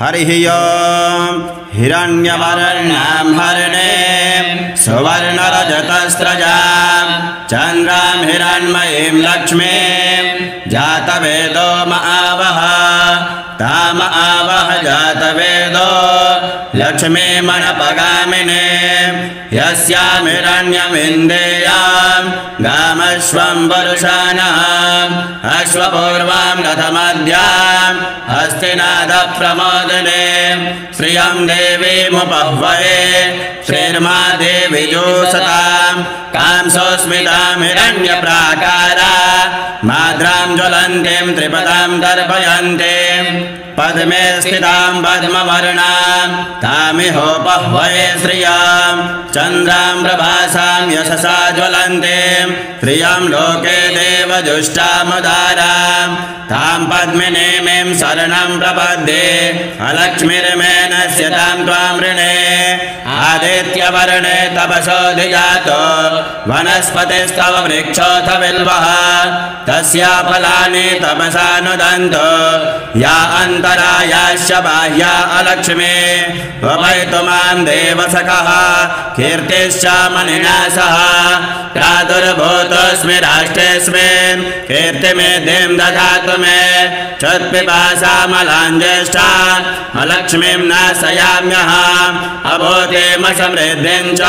हरिः ओम् हिरण्यवर्णां हरिणीं सुवर्णरजतस्रजां चन्द्रां हिरण्मयीं लक्ष्मीं जातवेदो महावः ताम आवह जातवेदो लक्ष्मीमनपगामिनीं यस्यां हिरण्यमिन्देयां गामश्वं वरुषाणः अश्वपूर्वां रथमद्यां हस्तिनादप्रमोदिनीं श्रियं देवीमुपह्वये श्रीर्मा देवी जोषतां कांसोऽस्मितां हिरण्यप्राकारा माद्रां ज्वलन्तीं त्रिपदां दर्पयन्तीं पद्मे स्थितां पद्मवर्णां तामिहोपह्वये श्रियां चन्द्रां प्रभासां यशसा ज्वलन्तीं श्रियं लोके देवजुष्टामुदारां तां पद्मिनीं शरणं प्रपद्ये अलक्ष्मीर्मेनस्य तां त्वां ऋणे आदित्यवर्णे तपसोऽधिजातो वनस्पतिस्तव वृक्षोऽथ बिल्वः तस्या फलानि तपसानुदन्तो या अन्तरायाश्च बाह्या अलक्ष्मी वपयतु मां देवसखः कीर्तिश्च मणिना सह प्रादुर्भूतोऽस्मि राष्ट्रेऽस्मिन् कीर्तिमेधिं ददातु मे चत्पिपासामलाञ्जेष्ठा अलक्ष्मीं नाशयाम्यहम् अभूतिमसमृद्धिं च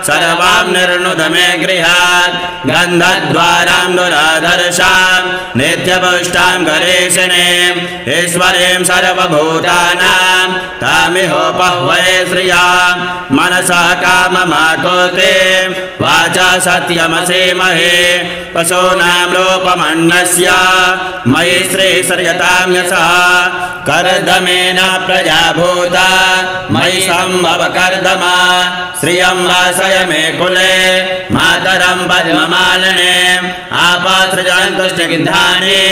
सर्वां निर्णुद मे गृहात् गन्धद्वारां दुराधर्षां नित्यपुष्टां गरीषिणीम् ईश्वरीं सर्वभूतानां तामिहोपह्वये श्रियां मनसः काममाकुतिं वाचा सत्यमसीमहे पशूनां रूपमन्नस्य मयि श्रीश्रियतां यशः कर्दमेन प्रजा भूता मयि सम्भव कर्दमा श्रियं वासय मे कुले मातरं पद्ममालिनीं आपासृजन्तुष्टगिन्धानि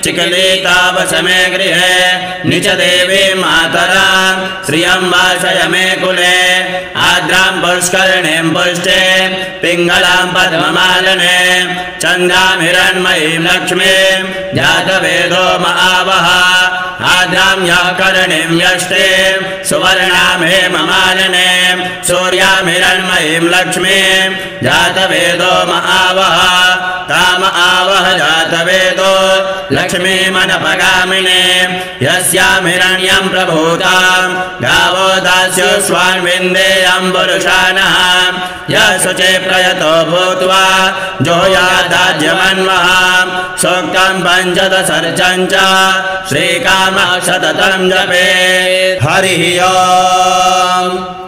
चिकलितावस मे गृहे निच देवी मातरं श्रियं वासय मे कुले आद्रां पुष्करिणीं पुष्टिं पिङ्गलां पद्ममालिनीं चन्द्रां हिरण्मयीं लक्ष्मीं जातवेदो महावः आद्रां यः करणीं यष्टिं सुवर्णां हेममालिनीं सूर्यां हिरण्मयीं लक्ष्मीं जातवेदो महावः ताम आवह जातवेदो लक्ष्मीमनपगामिनीं यस्यां हिरण्यं प्रभूतां गावो दास्युष्वान् विन्देयं पुरुषाणः यः शुचे प्रयतो भूत्वा जोयादाज्यमन्वः सूक्तं पञ्चदशर्चं च श्रीकामः सततं जपेत् हरिः ओम्।